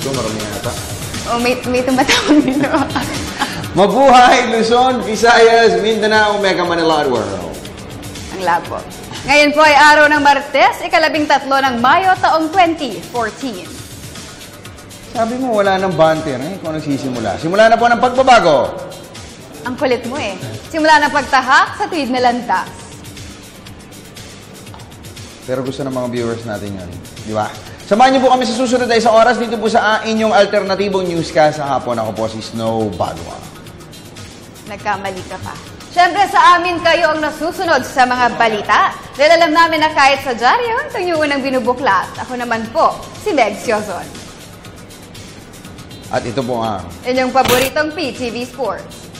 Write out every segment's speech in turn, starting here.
puso, marami yata. Oh, may tumatawag dito. Mabuhay, Luzon, Visayas, Mindanao, Mega Manila at World. Ang labo. Ngayon po ay araw ng Martes, 13 ng Mayo, taong 2014. Sabi mo, wala nang banter, eh? Kung nagsisimula. Simula na po ng pagbabago. Ang kulit mo eh. Simula ng pagtahak sa tuwid na landas. Pero gusto ng mga viewers natin yun. Di ba? Samahan niyo po kami sa susunod na isang oras dito po sa inyong alternatibong newscast sa hapon. Ako po si Snow Badwa. Nagkamali ka pa. Siyempre sa amin kayo ang nasusunod sa mga balita. Dahil alam namin na kahit sa dyaryo, ito yung unang binubuklat. Ako naman po, si Meg Siozon. At ito po ang inyong paboritong PTV Sports.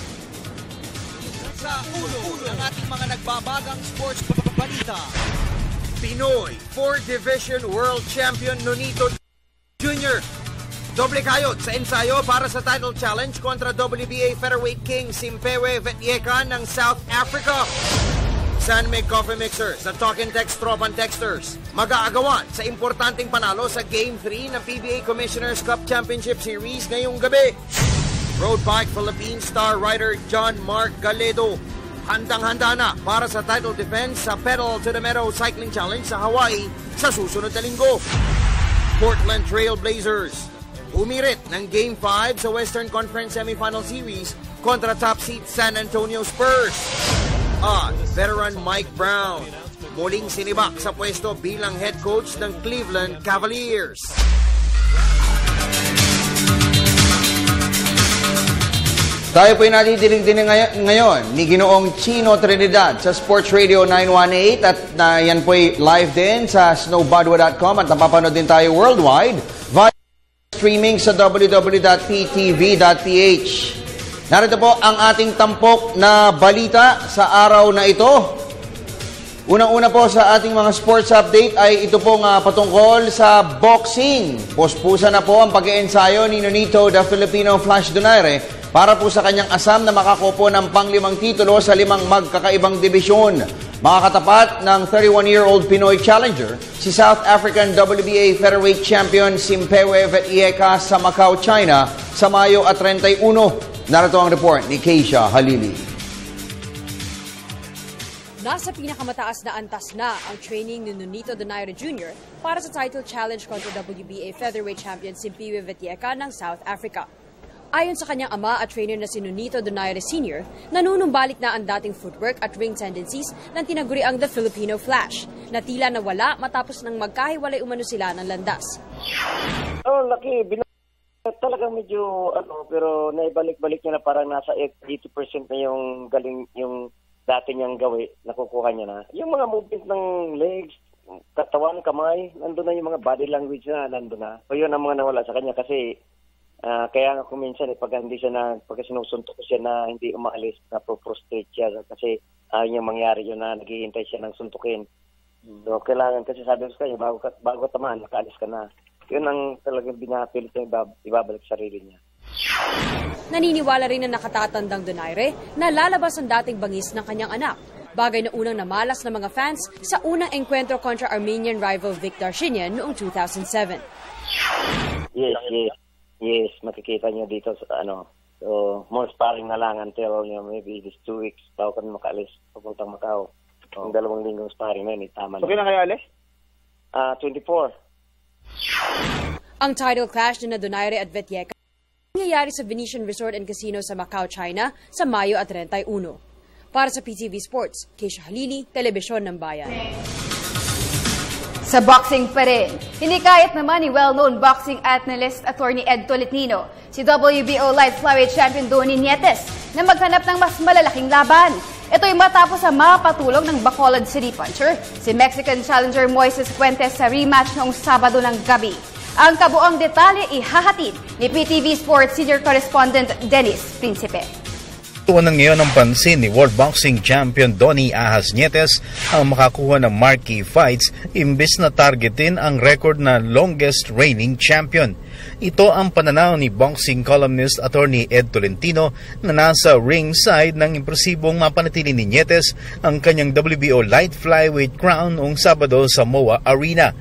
Sa ulo ng ating mga nagbabagang sports balita. Pinoy 4th Division World Champion Nonito Jr. Doble kayod sa ensayo para sa title challenge kontra WBA Featherweight King Simpewe Vetyeka ng South Africa. San Mig Coffee Mixers at Talk and Text Tropan Texters mag-aagawan sa importanteng panalo sa Game 3 ng PBA Commissioners Cup Championship Series ngayong gabi. Road Bike Philippine star rider John Mark Galedo handang-handa na para sa title defense sa Pedal to the Meadow Cycling Challenge sa Hawaii sa susunod na linggo. Portland Trail Blazers umirit ng Game 5 sa Western Conference Semifinal Series kontra top seed San Antonio Spurs. At veteran Mike Brown muling sinibak sa pwesto bilang head coach ng Cleveland Cavaliers. tayo po yung natitinig din ngayon ni Ginoong Chino Trinidad sa Sports Radio 918 at yan po ay live din sa snowbadwa.com at napapanood din tayo worldwide via streaming sa www.ptv.ph. Narito po ang ating tampok na balita sa araw na ito. Unang-una po sa ating mga sports update ay ito pong patungkol sa boxing. Puspusa na po ang pag-iensayo ni Nonito the Filipino Flash Donaire para po sa kanyang asam na makakupo ng pang-5 titulo sa 5 magkakaibang dibisyon. Makakatapat ng 31-year-old Pinoy challenger, si South African WBA Featherweight Champion Simpewe Vetyeka sa Macau, China sa Mayo at 31. Narito ang report ni Keisha Halili. Nasa pinakamataas na antas na ang training ni Nonito Donaire Jr. para sa title challenge kontra WBA Featherweight Champion Simpewe Vetyeka ng South Africa. Ayon sa kanyang ama at trainer na si Nonito Donaire Sr., nanunumbalik na ang dating footwork at ring tendencies ng tinaguriang The Filipino Flash, na tila nawala matapos nang magkahiwalay umano sila ng landas. Laki. Talagang medyo, pero naibalik-balik niya na parang nasa 80% na yung galing, yung dati niyang gawi, nakukuha niya na. Yung mga movement ng legs, katawan, kamay, nandun na yung mga body language na nandun na. O yun ang mga nawala sa kanya kasi kaya nga kung minsan pag hindi siya pag sinusuntok siya na hindi umaalis, na prostrate siya kasi ayaw niyang mangyari yun na naghihintay siya ng suntukin. So kailangan kasi sabi ko sa kanya, bago tamaan, nakaalis ka na. Yun ang talagang binapilit niya ibabalik sa sarili niya. Naniniwala rin na nakatatandang Donaire na lalabas ang dating bangis ng kanyang anak. Bagay na unang namalas ng mga fans sa unang enkwentro kontra Armenian rival Viktor Shinyan noong 2007. Yes, makikita niyo dito sa So, more sparring na lang until maybe this 2 weeks bago kami makaalis papuntang Macau. Ang 2 linggong sparring na yun, tama na. So, kailan kayo alis? 24. Ang title clash ni Donaire at Vetyeka nangyayari sa Venetian Resort and Casino sa Macau, China sa Mayo at 31. Para sa PTV Sports, Keisha Halili, Telebisyon ng Bayan. Sa boxing pa rin, hinikayat naman ni well-known boxing analyst attorney Ed Tolentino si WBO Light Flyweight Champion Donnie Nietes na maghanap ng mas malalaking laban. Ito'y matapos sa mapatulong ng Bacolod City Puncher, si Mexican challenger Moises Fuentes sa rematch noong Sabado ng gabi. Ang kabuang detalye ihahatid ni PTV Sports Senior Correspondent Dennis Principe. Tuwan ngayon ang pansin ni World Boxing Champion Donnie Ahas Nietes ang makakuha ng marquee fights imbes na targetin ang record na longest reigning champion. Ito ang pananaw ni boxing columnist attorney Ed Tolentino na nasa ringside ng impresibong mapanatili ni Nietes ang kanyang WBO light flyweight crown noong Sabado sa MOA Arena.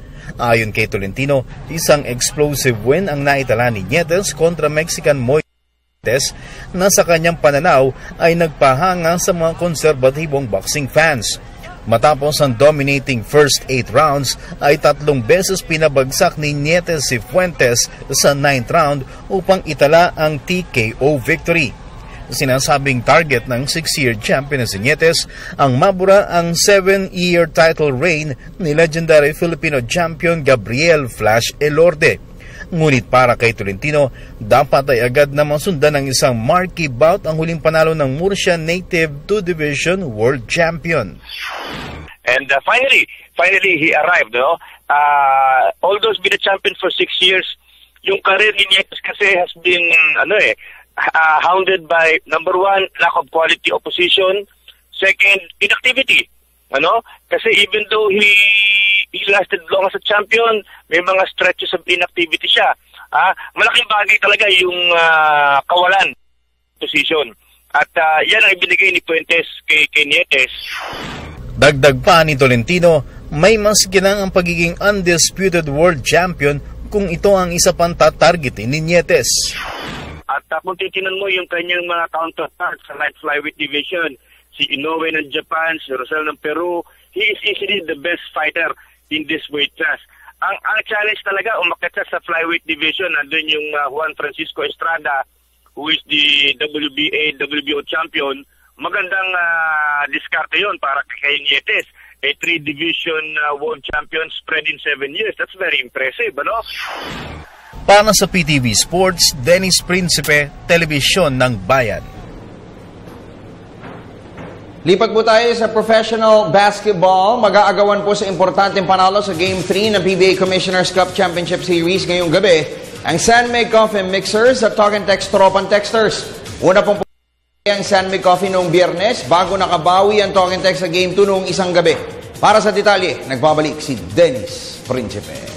Ayon kay Tolentino, isang explosive win ang naitala ni Nietes kontra Mexican Moises na sa kanyang pananaw ay nagpahanga sa mga konserbatibong boxing fans. Matapos ang dominating first 8 rounds ay 3 beses pinabagsak ni Nietes si Fuentes sa 9th round upang itala ang TKO victory. Sinasabing target ng 6-year champion na si Nietes ang mabura ang 7-year title reign ni legendary Filipino champion Gabriel Flash Elorde. Ngunit para kay Tolentino, dapat ay agad na masundan ng isang marquee bout ang huling panalo ng Murcia native 2-division world champion. And finally he arrived, no? Although he's been a champion for 6 years, yung career ni Nietes kasi has been hounded by, number 1, lack of quality opposition, second, inactivity. Kasi even though he lasted long as a champion, may mga stretches of inactivity siya. Malaking bagay talaga yung kawalan position. At yan ang ibinigay ni Fuentes kay Nietes. Dagdag pa ni Tolentino, may mas ginang ang pagiging undisputed world champion kung ito ang isa pang tatargetin ni Nietes. At kung titinan mo yung kanyang mga counterparts sa light flyweight division, si Inoue ng Japan, si Rosel ng Peru, he is easily the best fighter in this weight class. Ang challenge talaga, umakyat siya sa flyweight division. Nandun yung Juan Francisco Estrada, who is the WBA, WBO champion. Magandang diskarte yun para kay Nietes. A 3-division world champion spread in 7 years. That's very impressive, Para sa PTV Sports, Dennis Principe, Telebisyon ng Bayan. Lipat po tayo sa professional basketball. Mag-aagawan po sa importanteng panalo sa Game 3 ng PBA Commissioner's Cup Championship Series ngayong gabi ang San Mig Coffee Mixers at Talk and Text Tropan Texters. Una pong ang San Mig Coffee noong Biyernes bago nakabawi ang Talk and Text sa Game 2 noong isang gabi. Para sa detalye, nagbabalik si Dennis Principe.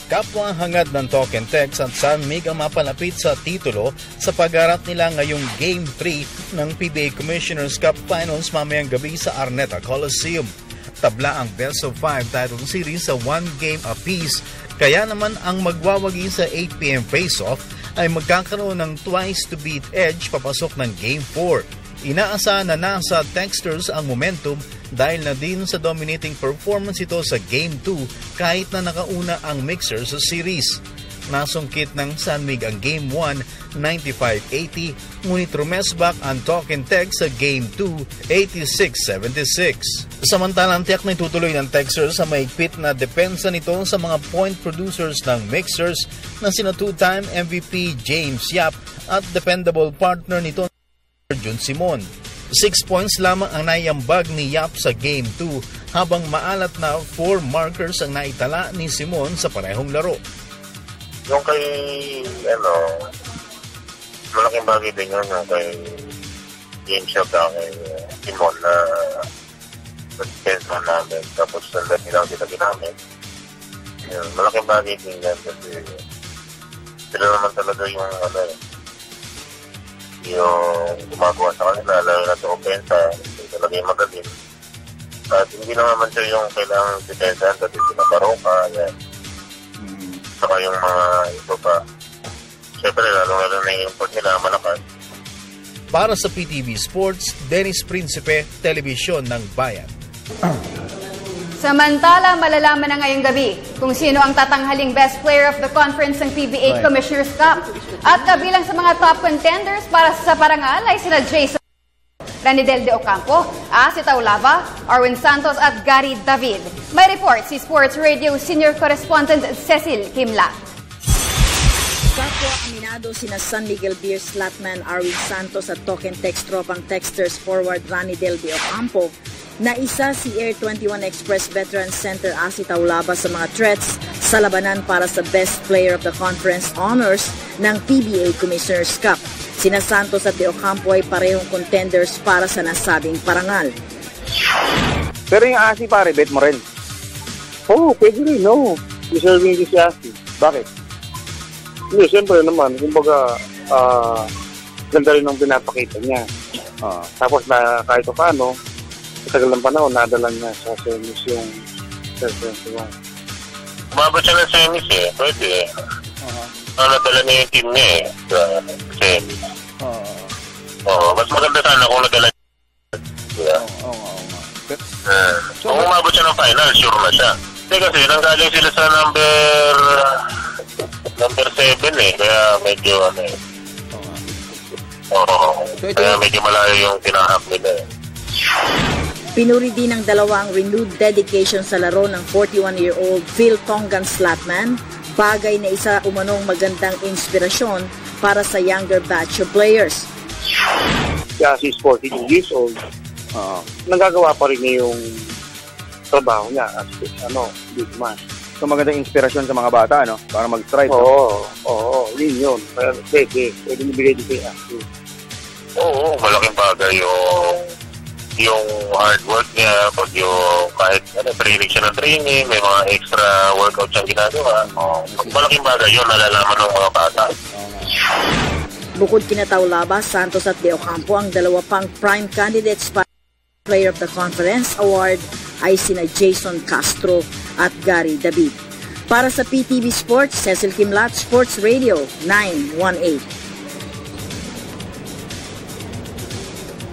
Kapwa hangad ng Talk and Text at San Mig ang mapalapit sa titulo sa pag-arat nila ngayong Game 3 ng PBA Commissioner's Cup Finals mamayang gabi sa Araneta Coliseum. Tabla ang best of 5 title series sa 1 game apiece, kaya naman ang magwawagi sa 8 p.m. face-off ay magkakaroon ng twice to beat edge papasok ng Game 4. Inaasahan na nasa Texters ang momentum dahil na din sa dominating performance ito sa Game 2 kahit na nakauna ang Mixer sa series. Nasungkit ng San Mig ang Game 1, 95-80, ngunit rumesbak ang Talk and Text sa Game 2, 86-76. Samantalang tiyak na itutuloy ng Texters sa maigpit na depensa nito sa mga point producers ng Mixers na sina 2-time MVP James Yap at dependable partner nito Jun Simon. 6 points lamang ang naiambag ni Yap sa Game 2 habang maalat na 4 markers ang naitala ni Simon sa parehong laro. Yung kay, malaking bagay din yun yung kay James Yap na kay Simon na nag-defense namin tapos nilang sila ginamit. Malaking bagay din yan kasi sila naman talaga yung yung gumagawa sa kanila, lalo na sa opensa, talaga yung magaling. At hindi naman siya yung kailangang depensahan kasi sinabaroka, yan. Saka yung mga ito pa. Siyempre, lalo na yung import nila, malakas. Para sa PTV Sports, Dennis Principe, Telebisyon ng Bayan. Samantala, malalaman na ngayong gabi kung sino ang tatanghaling best player of the conference ng PBA Commissioner's Cup. At kabilang sa mga top contenders para sa parangal ay sina Jason Ranidel de Ocampo, si Taulava, Arwin Santos at Gary David. May report si Sports Radio Senior Correspondent Cecil Kimla. Kapwa aminado sina San Miguel Beers Slatman, Arwin Santos at Talk and Text Tropang Texters forward Ranidel de Ocampo na isa si Air 21 Express Veteran Center Asi Taulava sa mga threats sa labanan para sa Best Player of the Conference Honors ng PBA Commissioner's Cup. Sina Santos at De Ocampo ay parehong contenders para sa nasabing parangal. Pero yung Asi pare, bet mo rin. Oo, pwede rin, no. Deserving din si Asi. Bakit? Hindi, siyempre naman, kumbaga, ganda rin ang pinapakita niya. Tapos na kahit pa paano, sa tagal ng panahon, nadala niya sa semis yung Mr. 21. Umabot siya ng semis eh. Pwede eh. Nadala niya yung team niya eh. Sa semis. Mas maganda sana kung nadala niya. Kung umabot siya ng final, sure na siya. Hindi kasi nanggaling sila sa number 7 eh. Kaya medyo ano eh. Kaya medyo malayo yung tinahak nila eh. Pinuri din ng dalawang renewed dedication sa laro ng 41-year-old Phil Tongan Slatman, bagay na isa umanong magandang inspirasyon para sa younger batch of players. Kasi he's 42 years old, nagagawa pa rin niya yung trabaho niya as big man. So magandang inspirasyon sa mga bata, no? Para mag-strive. Oo, yun. Pwede nibigay din kaya. Oo, malaking bagay yung hard work niya, pag yung kahit training siya ng training, may mga extra workout siyang ginagawa. Malaking bagay yun, nalalaman ng mga bata. Bukod kina Taulaba, Santos at De Ocampo, ang dalawa pang prime candidates para Player of the Conference Award ay sina Jason Castro at Gary David. Para sa PTV Sports, Cecil Kimlat, Sports Radio 918.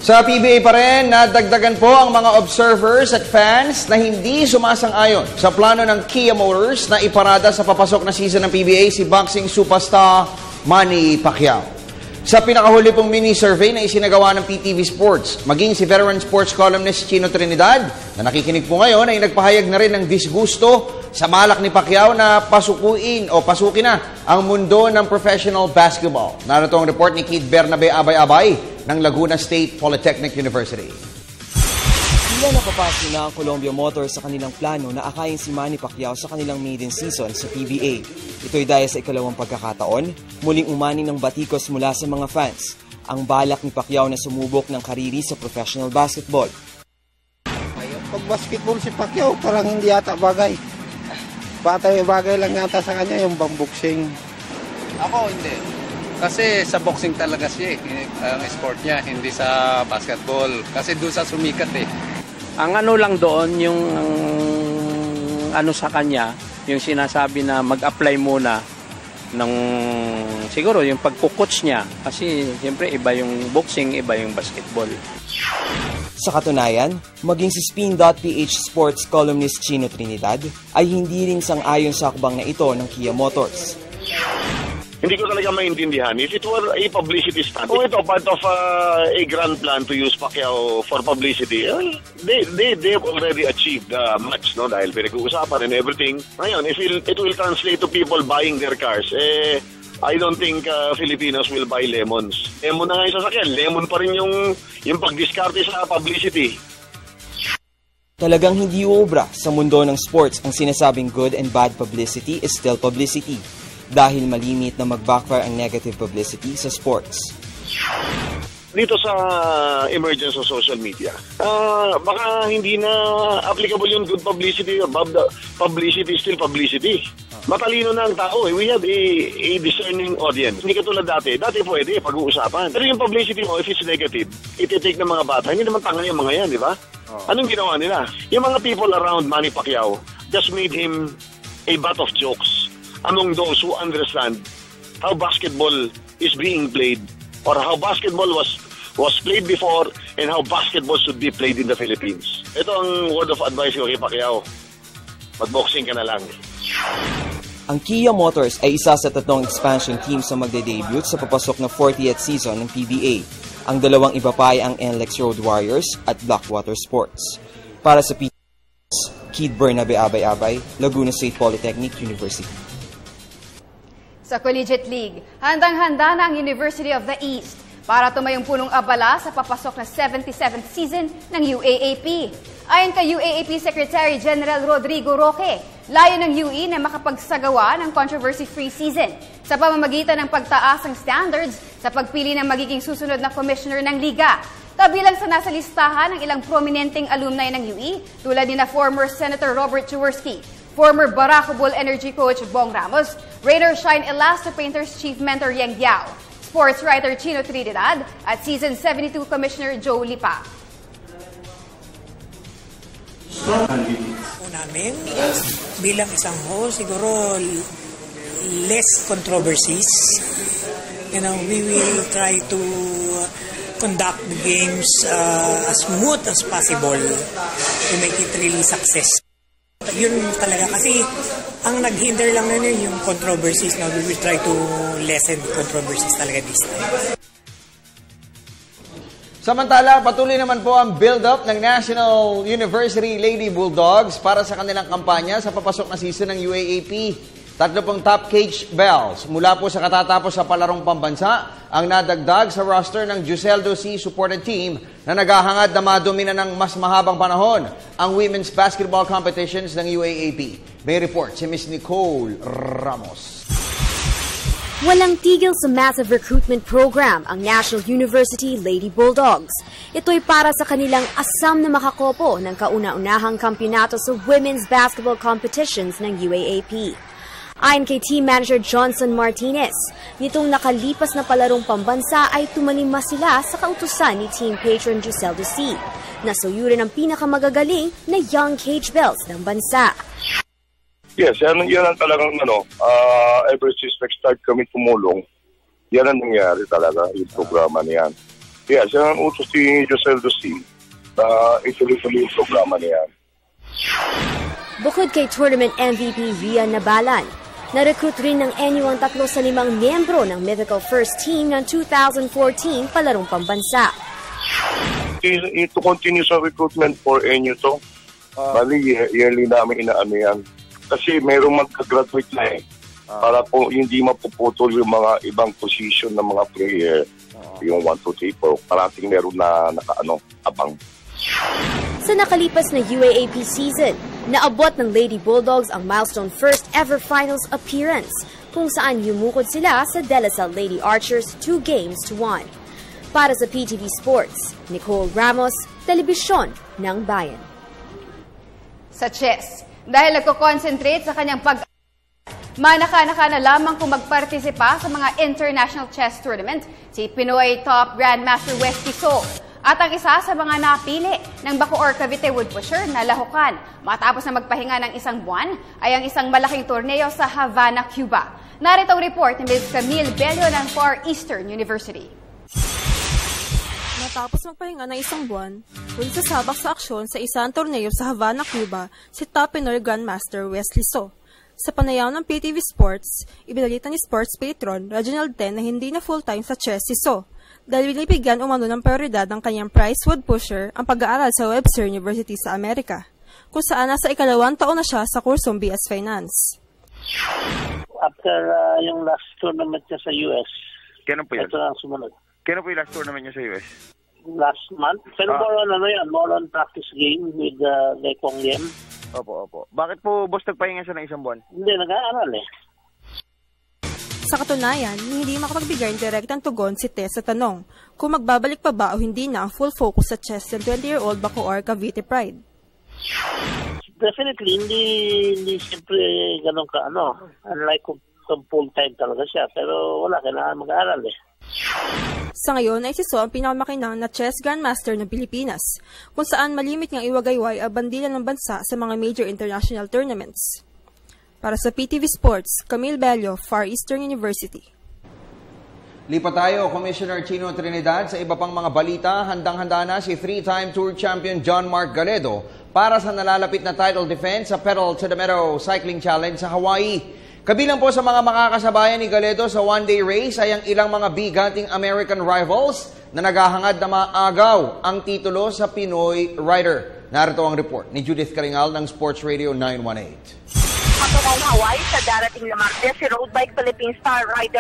Sa PBA pa rin, nadagdagan po ang mga observers at fans na hindi sumasang-ayon sa plano ng Kia Motors na iparada sa papasok na season ng PBA si boxing superstar Manny Pacquiao. Sa pinakahuli pong mini-survey na isinagawa ng PTV Sports, maging si veteran sports columnist Chino Trinidad na nakikinig po ngayon ay nagpahayag na rin ng disgusto sa balak ni Pacquiao na pasukin na ang mundo ng professional basketball. Narito ang report ni Kid Bernabe Abay-Abay ng Laguna State Polytechnic University. Tila napapasok na ang Columbia Motors sa kanilang plano na akayin si Manny Pacquiao sa kanilang maiden season sa PBA. Ito'y dahil sa ikalawang pagkakataon, muling umani ng batikos mula sa mga fans. Ang balak ni Pacquiao na sumubok ng kariri sa professional basketball. Pag basketball si Pacquiao, parang hindi yata bagay. Bagay lang yata sa kanya yung bambuksing. Ako hindi. Kasi sa boxing talaga siya ang sport niya, hindi sa basketball. Kasi doon sa sumikat eh. Ang ano lang doon, yung ano sa kanya, yung sinasabi na mag-apply muna ng siguro yung pagkukoach niya. Kasi siyempre iba yung boxing, iba yung basketball. Sa katunayan, maging si Spin.ph sports columnist Chino Trinidad ay hindi rin sang-ayon sa akbang na ito ng Kia Motors. Hindi ko talaga maintindihan. If it were a publicity stunt, kung ito part of a grand plan to use Pacquiao for publicity, they've already achieved much, no? Dahil pinag-uusapan and everything. Ngayon, if it will translate to people buying their cars, I don't think Filipinos will buy lemons. Lemon na nga yung sasakyan. Lemon pa rin yung pag-discarte sa publicity. Talagang hindi uubra sa mundo ng sports ang sinasabing good and bad publicity is still publicity. Dahil malimit na mag-backfire ang negative publicity sa sports. Dito sa emergence of social media, baka hindi na applicable yung good publicity or bad publicity, still publicity. Matalino na ang tao eh. We have a discerning audience. Hindi katulad dati. Dati pwede, pag-uusapan. Pero yung publicity mo, if it's negative, iti-take ng mga bata. Hindi naman tanga yung mga yan, di ba? Anong ginawa nila? Yung mga people around Manny Pacquiao just made him a butt of jokes among those who understand how basketball is being played or how basketball was played before and how basketball should be played in the Philippines. Ito ang word of advice ko kay Pacquiao. Mag-boxing ka na lang. Ang Kia Motors ay isa sa 3 expansion teams na magde-debut sa papasok na 40th season ng PBA. Ang dalawang iba pa ay ang NLEX Road Warriors at Blackwater Sports. Para sa PBA, Kid Bernabe Abay-Abay, Laguna State Polytechnic University. Sa Collegiate League, handang-handa na ang University of the East para tumayong punong abala sa papasok na 77th season ng UAAP. Ayon kay UAAP Secretary General Rodrigo Roque, layo ng UE na makapagsagawa ng controversy-free season sa pamamagitan ng pagtaas ng standards sa pagpili ng magiging susunod na commissioner ng liga. Kabilang sa nasa listahan ng ilang prominenteng alumni ng UE tulad ni na former Senator Robert Jaworski, former Barako Bull Energy coach Bong Ramos, Raider Shine Elasto Painters Chief Mentor Yang Yao, sports writer Chino Trinidad, at Season 72 Commissioner Joe Lipa. namin bilang isang host, siguro less controversies. We will try to conduct the games as smooth as possible to make it really success. Yun talaga kasi ang naghinder lang na yung controversies. Now we will try to lessen controversies talaga this time. Samantala, patuloy naman po ang build-up ng National University Lady Bulldogs para sa kanilang kampanya sa papasok na season ng UAAP. 3 pong top cage bells mula po sa katatapos sa palarong pambansa ang nadagdag sa roster ng Joseldo C. supported team na naghahangad na madumina ng mas mahabang panahon ang women's basketball competitions ng UAAP. May report si Ms. Nicole Ramos. Walang tigil sa massive recruitment program ang National University Lady Bulldogs. Ito'y para sa kanilang asam na makakopo ng kauna-unahang kampyonato sa women's basketball competitions ng UAAP. Ayon kay Team Manager Johnson Martinez, nitong nakalipas na palarong pambansa ay tumalima sila sa kautusan ni Team Patron Joseldo C. Nasuyurin ang pinakamagagaling na young cage bells ng bansa. Yes, yan ang talagang ever since nag-start kami tumulong, yan ang nangyari talaga, yung programa niyan. Yes, yan ang utos ni Joseldo C. Ituloy-tuloy yung programa niyan. Bukod kay tournament MVP Rian Nabalan, na-recruit rin ng NU ang 3 sa 5 miyembro ng Mythical First Team ng 2014 palarong pambansa. Ito continue sa recruitment for NU to. Bali, yearly namin inaano yan. Kasi mayroong magka-graduate na para po hindi mapuputol yung mga ibang position ng mga player. Yung 1, 2, 3, 4. Parating meron na abang. Sa nakalipas na UAAP season, naabot ng Lady Bulldogs ang milestone first ever finals appearance kung saan yumukod sila sa De La Salle Lady Archers 2-1. Para sa PTV Sports, Nicole Ramos, Telebisyon ng Bayan. Sa chess, dahil nagko-concentrate sa kanyang manaka-naka na lamang kung magpartisipa sa mga international chess tournament, si Pinoy top Grandmaster Wesley So. At ang isa sa mga napili ng Bacoor Cavite Woodpusher na lahukan matapos na magpahinga ng 1 buwan ay ang isang malaking torneo sa Havana, Cuba. Narito ang report ni Ms. Camille Bello ng Far Eastern University. Matapos magpahinga ng 1 buwan, huli sasabak sa aksyon sa isang torneo sa Havana, Cuba, si top Pinoy Grandmaster Wesley So. Sa panayaw ng PTV Sports, ibinalita ni sports patron Reginald Ten na hindi na full-time sa chess si So, dahil binibigyan umano ng prioridad ng kanyang prize Woodpusher ang pag-aaral sa Webster University sa Amerika, kung saan nasa 2nd taon na siya sa kursong BS Finance. After yung last tournament niya sa US, kailan po yan? Ito ang sumunod. Kailan po yung last tournament niya sa US? Last month. Pero more on practice game with Lei Kwong Liem. Opo. Bakit po, boss, nagpahinga siya ng 1 buwan? Hindi, nag-aaral Sa katunayan, hindi makapagbigay ng direktang tugon si Tess sa tanong kung magbabalik pa ba o hindi na ang full focus sa chess ng 20-year-old Bacoor Cavite Pride. Definitely, hindi siyempre ganun ka, unlike kung full-time talaga siya, pero wala, kailangan mag-aaral Sa ngayon ay si So ang pinakamakinang na chess grandmaster ng Pilipinas, kung saan malimit niyang iwagayway ang bandila ng bansa sa mga major international tournaments. Para sa PTV Sports, Camille Bello, Far Eastern University. Lipat tayo, Commissioner Chino Trinidad. Sa iba pang mga balita, handang-handa na si 3-time Tour Champion John Mark Galedo para sa nalalapit na title defense sa Pedal to the Meadow Cycling Challenge sa Hawaii. Kabilang po sa mga makakasabayan ni Galedo sa one-day race ay ang ilang mga bigating American rivals na naghahangad na maagaw ang titulo sa Pinoy Rider. Narito ang report ni Judith Karingal ng Sports Radio 918. Patungong Hawaii sa darating na Martes si Road Bike Philippines star rider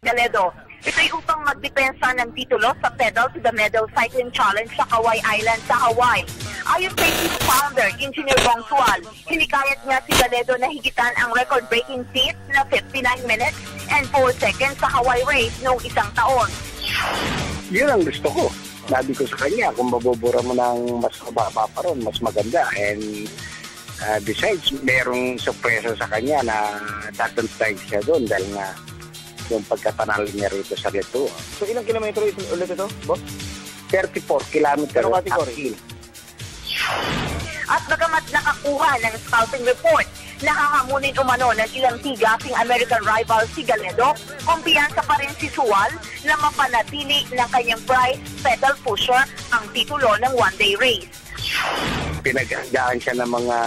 Galedo. Ito'y upang magdepensa ng titulo sa Pedal to the Meadow Cycling Challenge sa Kauai Island sa Hawaii. Ayon kay team founder, Engineer Bong Sual, hinikayat niya si Galedo na higitan ang record-breaking pace na 59 minutes and 4 seconds sa Hawaii race noong 1 taon. Yun ang gusto ko. Sabi ko sa kanya, kung mabubura mo ng mas mababa pa ron, mas maganda. And besides, merong sorpresa sa kanya na datang strike siya doon dahil nga yung pagkapanalo niya rito sa Reto. So ilang kilometro ulit ito, boss? 34 kilometers. Anong category? At bagamat nakakuha ng scouting report, nakahamunin umano ng ilang tigasing American rival si Galedo, kumpiyansa pa rin si Sual na mapanatili ng kanyang prize pedal pusher ang titulo ng one-day race. Pinaghandaan siya ng mga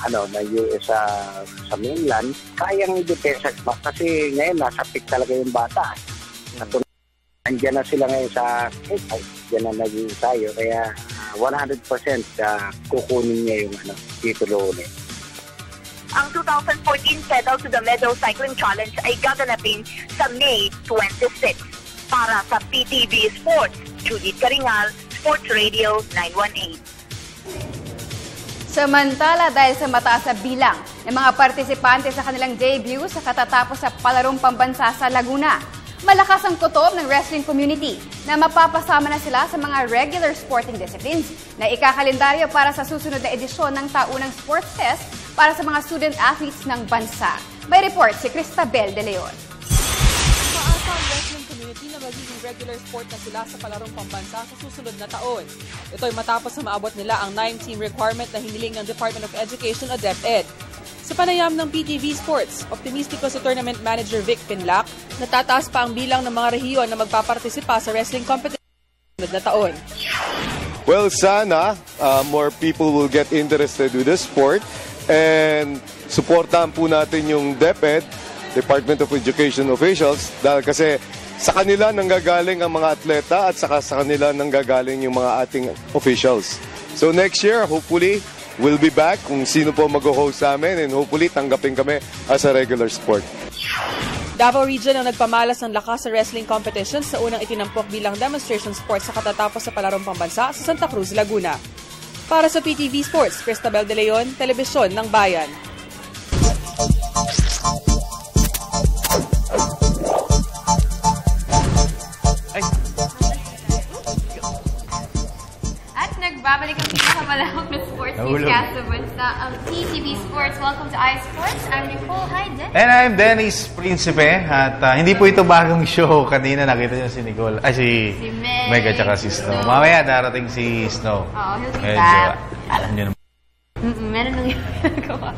na US sa mainland, kayang i-depensa kasi ngayon nasa pick talaga yung bata. Nandiyan na sila ngayon sa diyan na naging tayo, kaya 100% kukunin niya yung titulo ulit. Ang 2014 Pedal to the Meadow Cycling Challenge ay gaganapin sa May 26. Para sa PTV Sports, Judith Karingal, Sports Radio 918. Samantala, dahil sa mataas na bilang ng mga partisipante sa kanilang debut sa katatapos sa palarong pambansa sa Laguna, malakas ang kutob ng wrestling community na mapapasama na sila sa mga regular sporting disciplines na ikakalendaryo para sa susunod na edisyon ng taunang Sports Fest para sa mga student athletes ng bansa. May report si Cristabel De Leon. Umaasa ang wrestling community na magiging regular sport na sila sa palarong pambansa sa susunod na taon. Ito'y matapos na maabot nila ang 9-team requirement na hiniling ng Department of Education o DepEd. Sa panayam ng PTV Sports, optimistiko si Tournament Manager Vic Pinlac na tataas pa ang bilang ng mga rehiyon na magpapartisipa sa wrestling competition na taon. Well, sana more people will get interested with the sport and supportahan po natin yung DepEd, Department of Education officials, dahil kasi sa kanila nanggagaling ang mga atleta at saka sa kanila nanggagaling yung mga ating officials. So next year, hopefully, we'll be back kung sino po mag-host sa amin and hopefully tanggapin kami as a regular sport. Davao Region ang nagpamalas ng lakas sa wrestling competition sa unang itinampok bilang demonstration sport sa katatapos sa palarong pambansa sa Santa Cruz, Laguna. Para sa PTV Sports, Cristabel De Leon, Telebisyon ng Bayan. Babalik ang pinakamalawak na sports newscast sa bansa, ang PTV Sports. Welcome to iSports. I'm Nicole. Hi, Dennis. And I'm Dennis Principe. At hindi po ito bagong show. Kanina nakita niyo si Nicole. Si Meg at saka si Snow. Mamaya darating si Snow. He'll be back. Alam niyo naman. Meron nang ginagawa.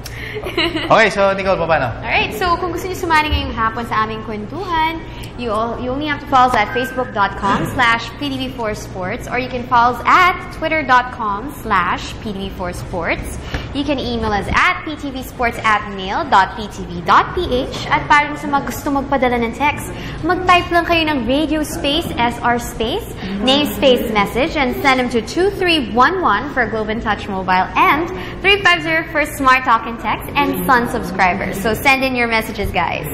Okay, so Nicole, paano? Alright, so kung gusto niyo sumali ngayong hapon sa aming kwentuhan, you only have to follow us at facebook.com/PTV4Sports or you can follow us at twitter.com/PTV4Sports. You can email us at ptvsports@mail.ptv.ph at para sa mga gusto magpadala ng text, mag-type lang kayo ng radio space, SR space, name space message and send them to 2311 for Globe and Touch Mobile and 350 for Smart Talk and Text and Sun subscribers. So send in your messages, guys.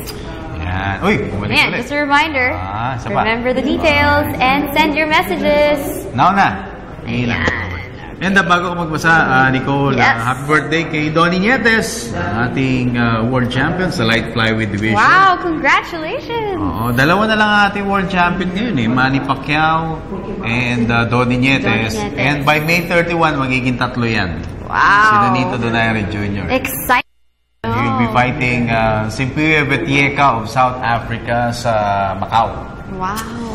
Yan. Uy, bumalik ulit. Just a reminder, remember the details and send your messages. Now na. And bago ko magbasa, Nicole, happy birthday kay Donnie Nietes, ating world champion sa light flyweight division. Wow, congratulations! Dalawa na lang ating world champion ngayon Manny Pacquiao and Donnie Nietes. And by May 31, magigin tatlo yan. Wow! Si Nonito Donaire Jr. Exciting! He will be fighting Simpiwe Vetieka of South Africa sa Macau. Wow!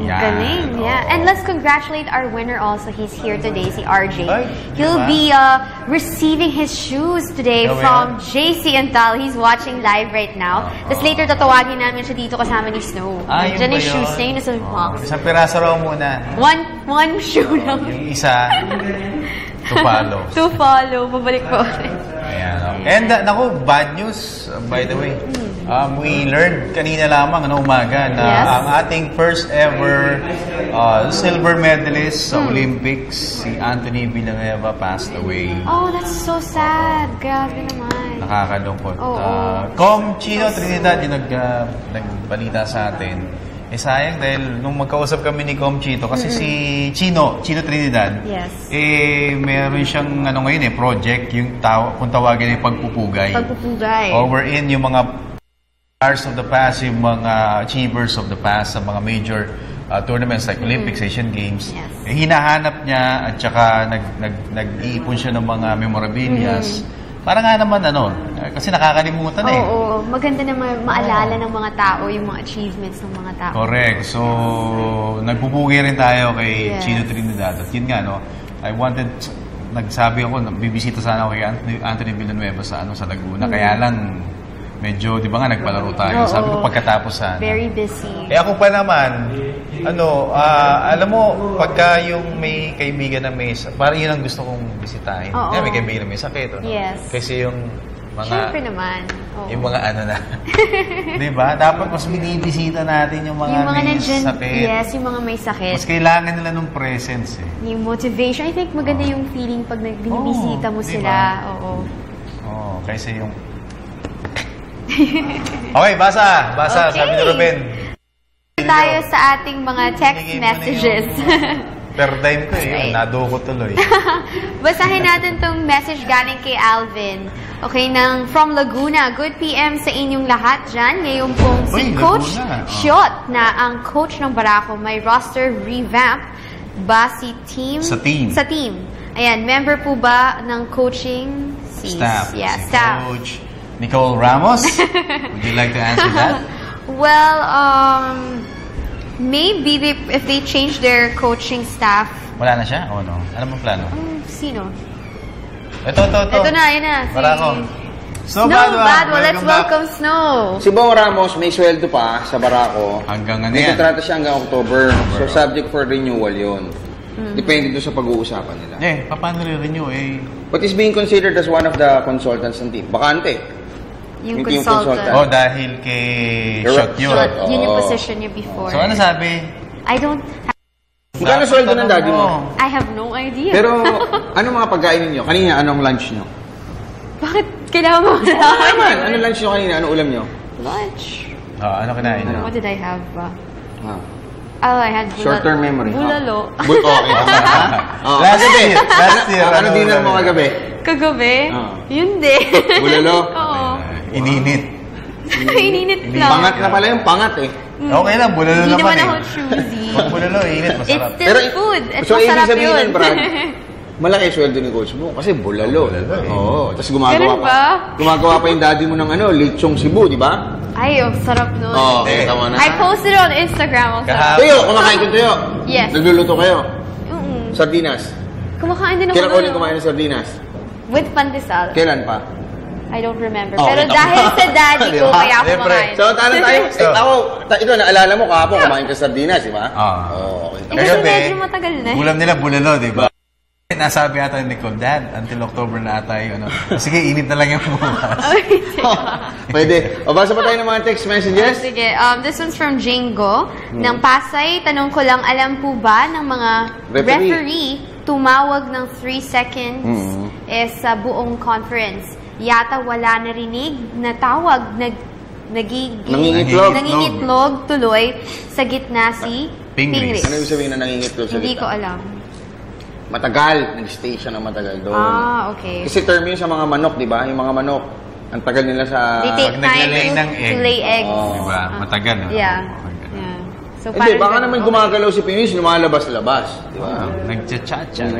Galing, yeah. And let's congratulate our winner also. He's here today, si RJ. He'll be receiving his shoes today from JC Antal. He's watching live right now. Tapos later, tatawagin namin siya dito kasama ni Snow. Diyan yung shoes niya, yun nasa box. Isang piraso raw muna. One shoe lang. Yung isa, to follow. To follow. Babalik po. Ayan. And naku, bad news, by the way. We learned kanina lamang umaga na ang ating first ever silver medalist sa Olympics, si Anthony Villanueva, passed away. Oh, that's so sad. Grabe naman. Nakakalungkot. Com Chino Trinidad yung nagbalita sa atin. Sayang dahil nung magkausap kami ni Com Chito, kasi si Chino Trinidad, meron siyang ngayon project, yung kung tawagin yung pagpupugay. Wherein yung mga stars of the past, yung mga achievers of the past sa mga major tournaments like Olympics, Asian Games, hinahanap niya at saka nag-iipon siya ng mga memorabilias. Para nga naman kasi nakakalimutan Oo, maganda na maalala ng mga tao yung mga achievements ng mga tao. Correct. So, nagpupugi rin tayo kay Chino Trinidad. At yun nga, I wanted nagsabi ako, bibisita sana ako kay Anthony Villanueva sa Laguna. Kaya lang, medyo, di ba nga, nagpalaro tayo. Sabi ko pagkatapos sana. Very busy. Ako pa naman, alam mo, pagka yung may kaibigan na may, parang yun ang gusto kong bisitahin. May kaibigan na may sakit. Yes. Kasi yung mga... Siyempre naman. Yung mga na. Diba? Dapat mas binibisita natin yung mga may sakit. Yes, yung mga may sakit. Mas kailangan nila ng presence Yung motivation. I think maganda yung feeling pag binibisita mo sila. Kaysa yung... Okay, basa. Okay. Sabi ni Ruben. Tayo sa ating mga text messages. Per dime ko naduko tuloy. Basahin natin tong message galing kay Alvin. Okay, from Laguna. Good PM sa inyong lahat dyan. Ngayon pong si Coach Shiot na ang coach ng Barako. May roster revamp ba si team? Sa team. Ayan, member po ba ng coaching? Staff. Yeah, staff. Coach Nicole Ramos. Would you like to answer that? Well, maybe if they change their coaching staff. Wala na siya? O no? Ano bang plano? Sino? Ito. Ito na, yun na. Barako. Snow Badwa. Let's welcome Snow. Si Bong Ramos may sweldo pa sa Barako. Hanggang may kontrata siya hanggang October. So subject for renewal yun. Depende doon sa pag-uusapan nila. Paano rin-renew But is being considered as one of the consultants ng team. Bakante. Yung consultant. Dahil kay Shot yun. Yun yung position niya before. So ano sabi? I don't have... Magkano sweldo ng daddy mo? I have no idea. Pero ano mga pagkain ninyo? Kanina, anong lunch nyo? Bakit kailangan mo? Ano lunch nyo kanina? Ano ulam nyo? Lunch. Ano kinain nyo? What did I have ba? I had short-term memory. Bulalo. Last year. Ano dinner mo kagabi? Kagabi? Yun din. Bulalo? Oo. Ininit. Ininit lang. Pangat na pala yung pangat Okay lang, bulalo naman Hindi naman ako choosy. Pag bulalo, init, masarap. It's still food. So, ibig sabihin, Brad, malaki sweldo ni Coach mo kasi bulalo. Tapos gumagawa pa yung daddy mo ng lechong Cebu, di ba? Ay, sarap nun. Tama na. I posted it on Instagram also. Tuyo, kumakain ko tuyo. Yes. Nagluluto kayo? Sardinas. Kumakain din ako. Kailan ulit kumain ng sardinas? With pandesal. Kailan pa? I don't remember. Pero dahil sa daddy ko, kaya ako kumain. So, tayo. Ito, naalala mo kahapon kumain ka sardinas, di ba? Kasi medyo matagal na. Ulam nila bulalo, di ba? Nasabi ata ni Nicole, Dad, until October na ata yung Sige, init na lang yung bukas. Pwede. Basa pa tayo ng mga text messages? Sige. This one's from Jingo. Ng Pasay, tanong ko lang, alam po ba ng mga referee tumawag ng 3 seconds sa buong conference? Yata wala narinig na tawag, nangingitlog tuloy sa gitna si Pingris. Ano yung sabihin na nangingitlog sa gitna? Hindi ko alam. Matagal. Nag-stay siya ng matagal doon. Okay. Kasi term yun sa mga manok, di ba? Yung mga manok, ang tagal nila sa... They take time to lay eggs. Diba? Matagal. Yeah. So, hindi, baka naman gumagalaw si Pingris, lumalabas-labas. Di ba? Nagchat-chat siya.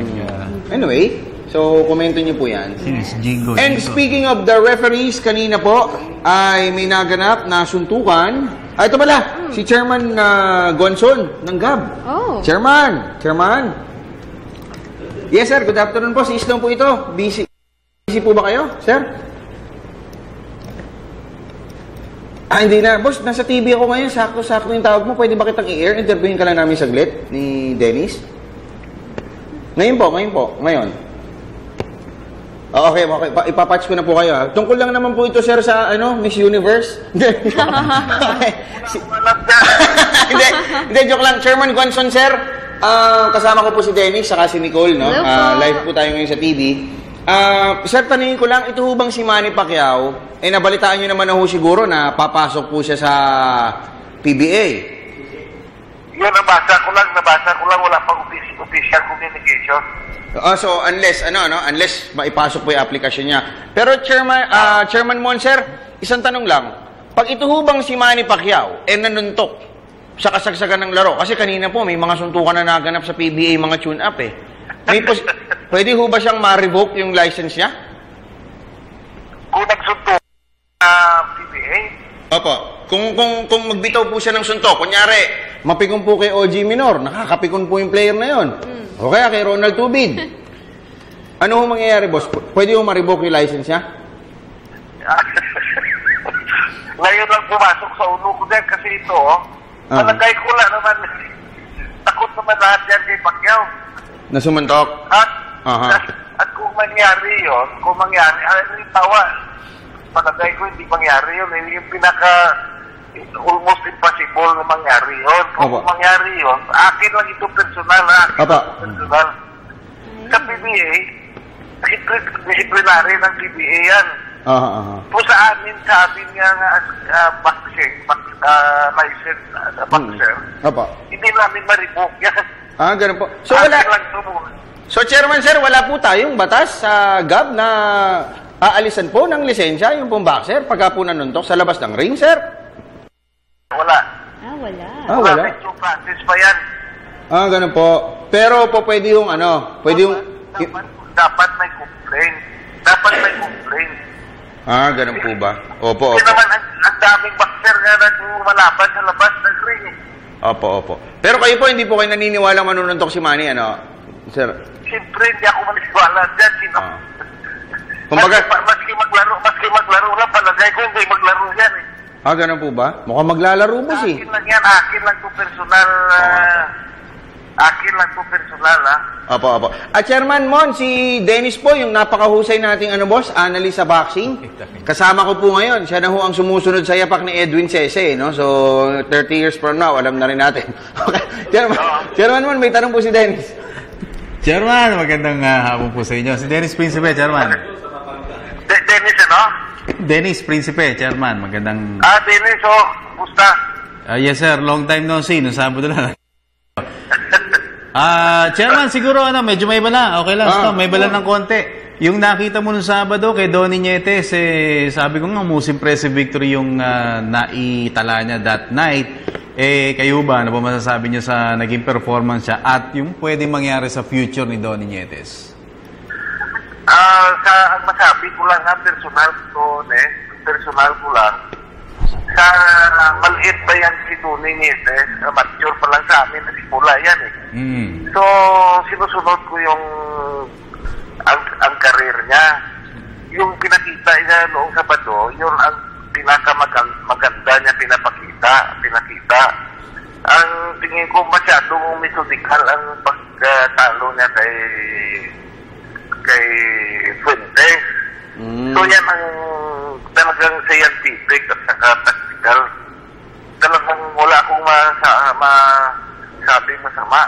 Anyway, so, komento niyo po yan. Jingo. And speaking of the referees, kanina po ay may naganap na suntukan. Ito pala, si Chairman Gonson ng GAB. Chairman. Yes, sir. Good afternoon po. Si Isdong po ito. Busy po ba kayo, sir? Hindi na. Boss, nasa TV ako ngayon. Sakto-sakto yung tawag mo. Pwede ba kitang i-air? Interviewin ka lang namin saglit ni Dennis. Ngayon po. Ngayon. Okay. Ipapatch ko na po kayo. Tungkol lang naman po ito, sir, sa Miss Universe. Hindi, joke lang. Chairman Gonson, sir. Kasama ko po si Dennis saka si Nicole, no? Live po tayo ngayon sa TV. Sir, tanungin ko lang, ito hubang si Manny Pacquiao, nabalitaan nyo naman na siguro na papasok po siya sa PBA. Yan, nabasa ko lang, wala pang official communication. So, unless maipasok po yung aplikasyon niya. Pero, Chairman Mon, sir, isang tanong lang. Pag ito hubang si Manny Pacquiao, nanuntok sa kasagsagan ng laro. Kasi kanina po, may mga suntukan na naganap sa PBA, mga tune-up Pwede ho ba siyang ma-revoke yung license niya? Kung nagsuntok PBA? Opo. Kung magbitaw po siya ng suntok, kunyari, mapikon po kay OG Minor, nakakapikon po yung player na yon. O kaya kay Ronald Tubid. Ano ho mangyayari, boss? Pwede ho ma-revoke yung license niya? Ngayon lang pumasok sa ulo ko din kasi ito, palagay ko lang naman, takot naman lahat yan kay Pacquiao. Nasumuntok? At kung mangyari yun, ano yung tawa? Palagay ko hindi mangyari yun. Yung almost impossible na mangyari yun. Kung mangyari yun, akin lang ito personal, personal. Sa PBA, disciplinary ng PBA yan. Po sa amin niya boxing, license, boxer, hindi namin ma-revoke yan. Ganun po. So, wala. So, Chairman, sir, wala po tayong batas sa GAB na aalisan po ng lisensya yung pong boxer pagka po nanuntok sa labas ng ring, sir? Wala. Wala. Medyo practice pa yan. Ganun po. Pero po pwede yung Dapat may complaint. Ganun po ba? Opo. Kasi naman, ang daming boxer nga nagmumalaban sa labas ng ring. Opo. Pero kayo po, hindi po kayo naniniwalang manununtok si Manny, sir? Siyempre, hindi ako maniniwala dyan. Kumbaga, maski maglaro lang, palagay ko hindi maglaro yan eh. Ganun po ba? Mukhang maglalaro po si. Akin lang to personal. Akin lang to personal, Opo. At Chairman Mon, si Dennis po, yung napakahusay nating boss, analyst sa boxing. Kasama ko po ngayon. Siya na ho ang sumusunod sa yapak ni Edwin Sese, no? So, 30 years from now, alam na rin natin. Okay. Chairman Mon, may tanong po si Dennis. Chairman, magandang hapon po sa inyo. Si Dennis Principe, Chairman. Dennis, Dennis Principe, Chairman. Magandang... Dennis, musta? Yes, sir. Long time no see. Noong Sabado lang. Chairman, siguro medyo may bala. Okay lang. May bala ng konti. Yung nakita mo noong Sabado kay Donnie Nietes, sabi ko nga, most impressive victory yung naitala niya that night. Kayo ba, ano ba masasabi niyo sa naging performance siya at yung pwede mangyari sa future ni Donnie Nietes? Ang masabi ko lang personal ko lang, sa maliit ba yan si Donnie Nietes, mature pa lang sa amin, nasimula yan So, sinusunod ko yung ang career niya. Yung pinakita niya noong Sabado, yun ang pinakamaganda niya pinakita. Ang tingin ko masyadong methodikal ang pagkatalo niya kay Fuentes. So yan ang talagang scientific at saka tactical. Talagang wala akong masabi masama.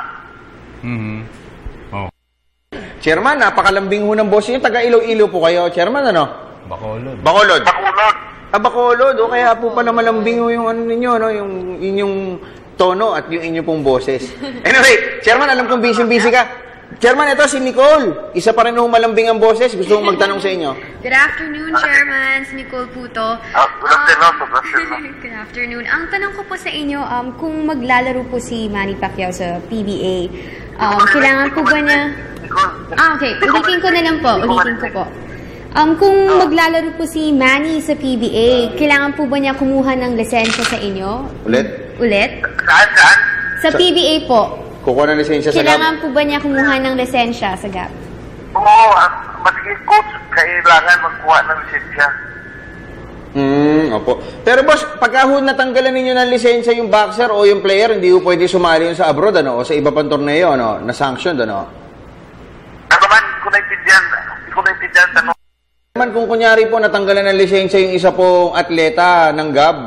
Chairman, napakalambing ho ng boss niyo. Taga Iloilo po kayo, Chairman, Bacolod. Bacolod. Kaya po pala malambing ho yung ninyo, yung inyong tono at yung inyong pong boses. Anyway, Chairman, alam kong busy ka. Chairman, ito si Nicole. Isa pa rin ho malambing ang boses. Gusto kong magtanong sa inyo. Good afternoon, Chairman. Si Nicole po to. Good afternoon. Ang tanong ko po sa inyo, kung maglalaro po si Manny Pacquiao sa PBA, kailangan po ba niya... okay. Ulitin ko na lang po. Kung maglalaro po si Manny sa PBA, kailangan po ba niya kumuha ng lisensya sa inyo? Ulit? Saan? Sa PBA po. Kukuha ng lisensya sa GAB? Kailangan po ba niya kumuha ng lisensya sa GAB? Oo, maski coach, kailangan magkuha ng lisensya. Opo. Pero boss, pagka natanggalan ninyo ng lisensya yung boxer o yung player, hindi po pwede sumali yun sa abroad, o sa iba pang torneo, na-sanctioned, Ano man, hindi ko naintindihan, Man, kung kunyari po natanggalan ng lisensya yung isa pong atleta ng GAB,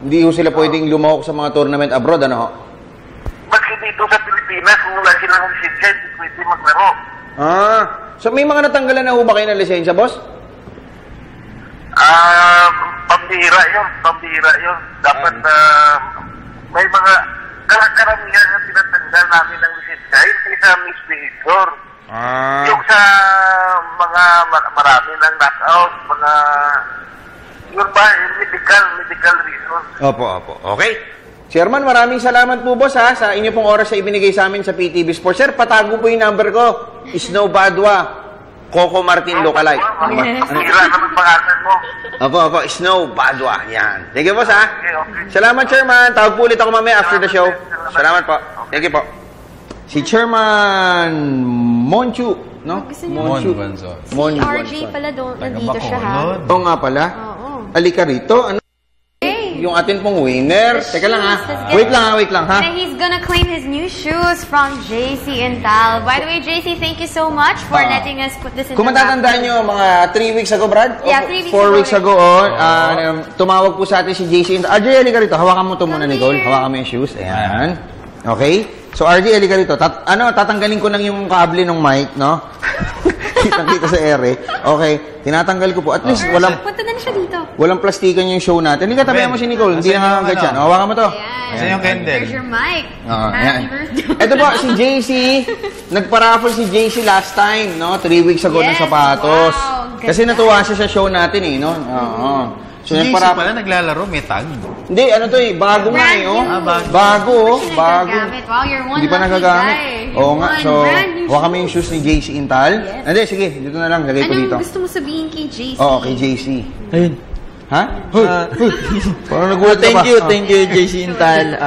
hindi po sila pwedeng lumahok sa mga tournament abroad, Maski dito sa Pilipinas, kung wala silang lisensya, hindi pwede maglaro. So may mga natanggalan na ho ba kayo ng lisensya, boss? Pambihira yun. Dapat may mga karamihan na tinatanggal namin ng lisensya, hindi sa misbehavior. Yung sa mga marami ng knockout, yun ba, medical reason. Opo. Okay. Chairman, maraming salamat po, boss, sa inyo pong oras na ibinigay sa amin sa PTV Sports. Sir, patago po yung number ko. Snow Badwa, Coco Martin Lookalike. Hira naman pangalan mo. Opo, Snow Badwa. Yan. Thank you, boss, Salamat, Chairman. Tawag po ulit ako mamaya after the show. Salamat po. Thank you po. Si Chairman Monchu no? Gusto niya. Mon Guanzon. Mon Si RJ Guanzon. pala nandito siya ha. Oo nga pala. Oo. Alika rito. Ano? Yung atin pong winner. Teka lang ha. Wait lang ha. And he's gonna claim his new shoes from JC Intal. By the way, JC, thank you so much for letting us put this in Kung matatandaan nyo, mga 3 weeks ago, Brad? Yeah, 3 weeks 4 ago. weeks ago, tumawag po sa atin si JC Intal. RJ, halika rito. Hawakan mo ito muna, Nicole. Hawakan mo yung shoes. Ayan. Okay? So, RJ, halika rito. Tatanggalin ko lang yung kable ng mic, no? Kitang-kita sa ere. Okay. Tinatanggal ko po. At least, Punta na siya dito. walang plastikan yung show natin. Hindi ka tabi mo si Nicole. Hindi na hanggang dyan. Hawakan mo to. Kasi yung candle. There's your mic. Ayan. Ito po, si JC. Nagpa-raffle si JC last time, no? 3 weeks ago ng sapatos. Wow. Kasi natuwa siya sa show natin, eh, no? Oo. So, JC pala naglalaro, may tag. Hindi, ano to eh, bago nga eh, oh. Bago, bago. Wow, you're one Hindi pa lucky nagagamit. guy. Oo nga, so, brand new huwag kami yung shoes ni JC Intal. Hindi, sige, dito na lang, lagay ko dito. Anong gusto mo sabihin kay JC? Oo, kay JC. Ayun. Ha? Parang nagulat ka pa. Thank you, JC Intal.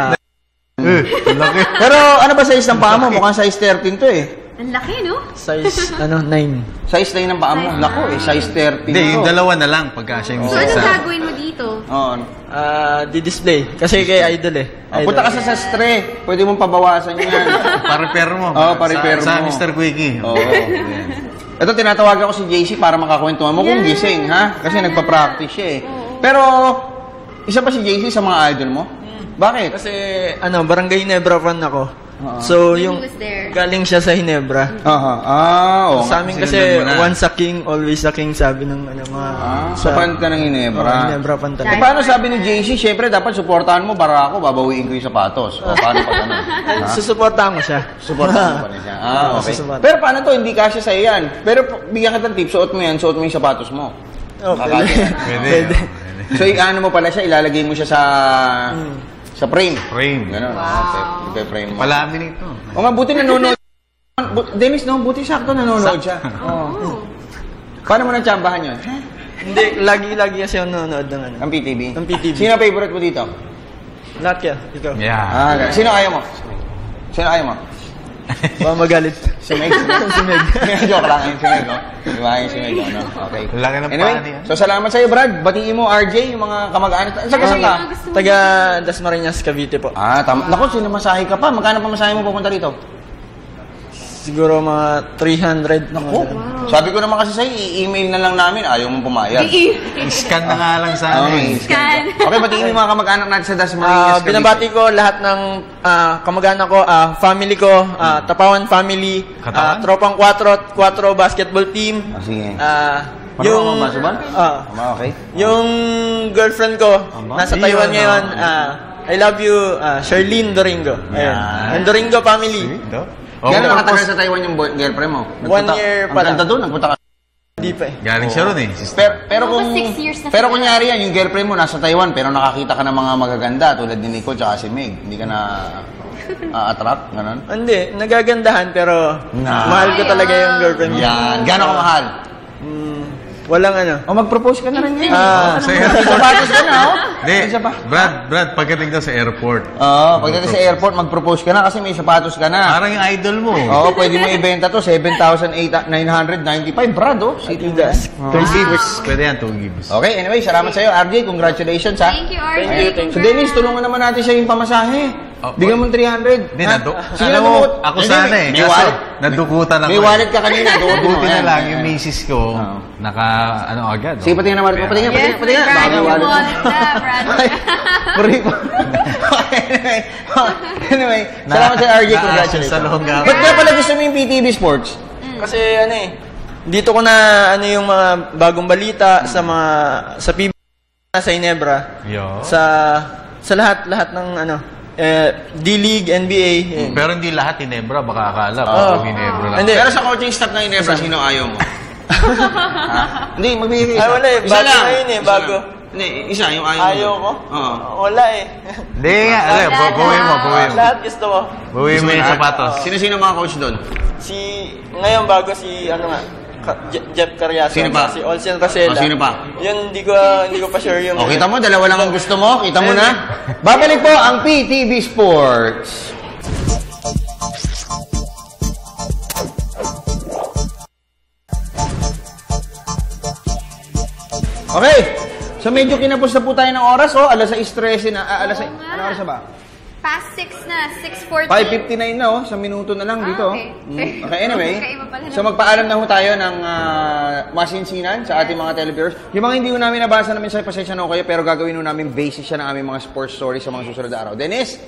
Laki. Pero ano ba size ng paa mo? Mukhang size 13 to eh. Ang laki, no? Size, 9. Size 9 ng paa mo? Lako eh, size 13. Hindi, yung dalawa na lang pagka siya yung So, anong gagawin mo dito? Oo. Di-display. Kasi kay Idol eh. Punta ka sa sastre. Pwede mong pabawasan yan. Pa-repair mo. Oo, pa-repair mo. Sa Mr. Quickie. Oo. Ito, tinatawagan ko si JC para makakwentuhan mo kung gising, ha? Kasi nagpa-practice siya eh. Pero, isa pa si JC sa mga idol mo? Bakit? Kasi, Barangay Ginebra fan ako. So, yung galing siya sa Ginebra. Oo. Sa amin kasi, once a king, always a king, sabi ng mga... Sa fan ka ng Ginebra. Ginebra fan talaga. Paano sabi ni JC, syempre dapat suportahan mo, bara ako, babawiin ko yung sapatos. O, paano pa gano'n? Susuportahan mo siya. Suportahan mo pa niya siya. Okay. Pero paano to, hindi kasya sa'yo yan. Pero bigyan kita ng tip, suot mo yan, suot mo yung sapatos mo. Pwede. So, ano mo pala siya, ilalagay mo siya sa frame. Ganun. Wow. Frame mo. Palamin ito. O nga, buti nanonood. Dennis, no? Buti sakto nanonood siya. Paano mo natsambahan yun? Hindi, lagi kasi ako nanonood ng Ang PTV? Ang PTV. Sino favorite mo dito? Lahat ka. Ikaw. Yeah. Sino ayaw mo? Sino ayaw mo? Baka magalit. Si Meg. Joke lang. Si Meg, no? Diba yung si Meg, no? Okay. Laki ng Anyway, so salamat sa'yo, Brad. Batiin mo, RJ, yung mga kamag-anak. Saan ka? Taga Dasmariñas, Cavite po. Tama. Naku, sinamasahe ka pa. Magkano pa masahe mo pupunta rito? Siguro mga 300. Naku. Sabi ko naman kasi sa'yo, i-email na lang namin. Ayaw mong pumayag. Scan na nga lang sana. Scan. Okay, batiin mo yung mga kamag-anak natin sa Dasmariñas. Binabati ko lahat ng kamag-anak ko, family ko, Tapawan family, Tropang 4 basketball team. Sige. Yung okay. Yung girlfriend ko nasa Taiwan ngayon. I love you, Charlene Doringo. And Doringo family. Gano'n nakatagal sa Taiwan yung girlfriend mo? 1 year pa lang. Ang ganda doon, nagpunta ka. Hindi pa eh. Galing siya ron eh. Pero kunyari yan, yung girlfriend mo nasa Taiwan, pero nakakita ka ng mga magaganda tulad ni Nicole tsaka si Meg. Hindi ka na attract, gano'n? Hindi, nagagandahan pero mahal ko talaga yung girlfriend mo. Yan, gano'n ka mahal? Walang mag-propose ka na rin ngayon. Sapatos ka na, Hindi, Brad, pagdating daw sa airport. Pagdating sa airport, mag-propose ka na kasi may sapatos ka na. Parang yung idol mo. Oo, pwede mo ibenta to, 7,995. Brad, City Gas. 2 gives. Pwede yan, 2 gives. Okay, anyway, salamat sa'yo, RJ. Congratulations, ha? Thank you, RJ. So, Dennis, tulungan naman natin siya yung pamasahe. Bigyan mo 300. Hindi, ako sana eh. May wallet. Nadukutan ako. May wallet ka kanina. Buti na lang, yung misis ko, agad. Sige, patingin na wallet mo. Patingin. Brad, yung wallet na, Brad. Anyway, salamat sa RJ. Congratulations. Ba't nga pala gusto mo yung PTV Sports? Kasi dito ko na yung mga bagong balita sa PBB, sa Ginebra. Sa lahat ng D-League, NBA. Pero hindi lahat Ginebra, baka akala Ginebra lang. Pero sa coaching staff ng Ginebra, sino ayaw mo? Hindi, magbigay ka isa. Wala eh. Bago ngayon eh. Bago. Hindi, isa, yung ayaw mo. Ayaw ko? Wala eh. Hindi nga. Buwi mo. Lahat gusto ko. Buwi mo yung sapatos. Sino mga coach doon? Ngayon bago Jeff Carriazo. Sino pa? Si Olsen Rosella. Sino pa? Yun, hindi ko pa sure yung... Kita mo, dalawa lang ang gusto mo. Kita mo na. Babalik po ang PTV Sports. Okay. So medyo kinapos na po tayo ng oras. Alas 6:13 na. Ano oras na ba? Past 6 na, 6:40. 5:59 na sa minuto na lang dito. Okay. Okay, anyway. So magpaalam na ho tayo ng masinsinan sa ating mga televiewers. Yung mga hindi ho namin nabasa namin sa pasensya na ho kayo, pero gagawin ho namin basis siya ng aming mga sports stories sa mga susunod na araw. Dennis?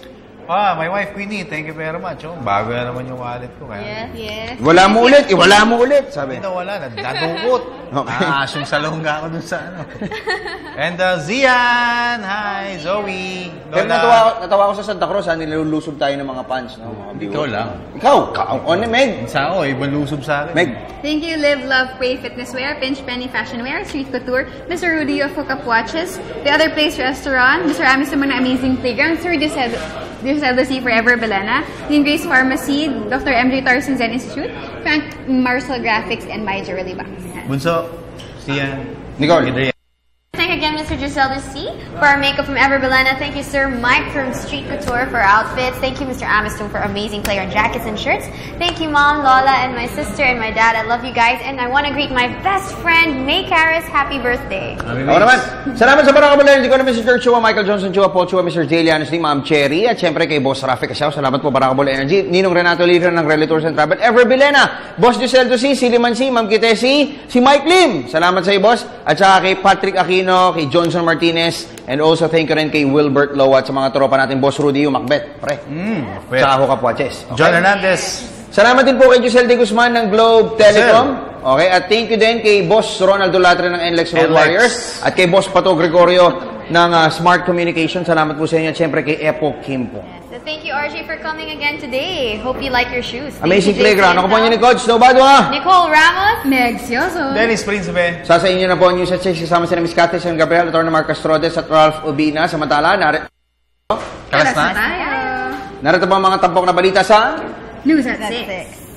My wife Queenie, thank you very much. Bago na naman yung wallet ko. Kaya. Yes. Wala mo ulit, sabi. Hindi na wala, nadukot. Okay. Asyong salongga ako dun sa ano. And Zian, hi, Zoe, Pero natawa ko sa Santa Cruz, nilulusob tayo ng mga fans. No? Ikaw lang. Ikaw, Meg. Sa ako, ibang lusob sa akin. Meg. Thank you, Live, Love, Pray, Fitness Wear, Pinch Penny Fashion Wear, Street Couture, Mr. Rudy of Hookup Watches, The Other Place Restaurant, Mr. Amis naman ng Amazing Playground, Sir Diseldosi Forever Belena, Dean Grace Pharmacy, Dr. MJ Tarzan Zen Institute, Frank Marcel Graphics, and My Jewelry Box. Bunso, Sian, Nicole. Thank you again, Mr. Giseldo C. for our makeup from Ever Belena. Thank you, Sir Mike from Street Couture for outfits. Thank you, Mr. Amiston for amazing player jackets and shirts. Thank you, Mom, Lola, and my sister and my dad. I love you guys. And I want to greet my best friend, May Karis. Happy birthday. Ako naman. Salamat sa Barangabol Energy ko na Mr. George Chua, Michael Johnson Chua, Paul Chua, Mr. J. Lianos Lee, Ma'am Cherry, at syempre kay Boss Rafi Casao. Salamat po Barangabol Energy. Ninong Renato Lira ng Rally Tours and Travel. Ever Belena. Boss Giseldo C. Siliman C. Ma'am Kitesi. Si Mike Lim. Salamat sa iyo, Boss. At saka kay Patrick Aquino, kay Johnson Martinez, and also thank you rin kay Wilbert Lowa at sa mga tropa natin, Boss Rudy, yung Macbeth, pre. Sa Hookup Watches. Okay? John Hernandez. Salamat din po kay Giselle de Guzman ng Globe Telecom. Okay, at thank you din kay Boss Ronaldo Latre ng NLEX Road Warriors at kay Boss Pato Gregorio ng Smart Communication. Salamat po sa inyo at syempre kay Epo Kimpo. So thank you, RJ, for coming again today. Hope you like your shoes. Amazing playground. Ako po niyo ni Coach Nobado Nicole Ramos. Meg Sioso. Dennis Principe. Sa inyo na po ang news at chase kasama sila Miss Cathy San Gabriel, Atty. Marcos Trodes at Ralph Ubina. Samantala, Kalas na tayo. Narito po ang mga tampok na balita sa News at 6.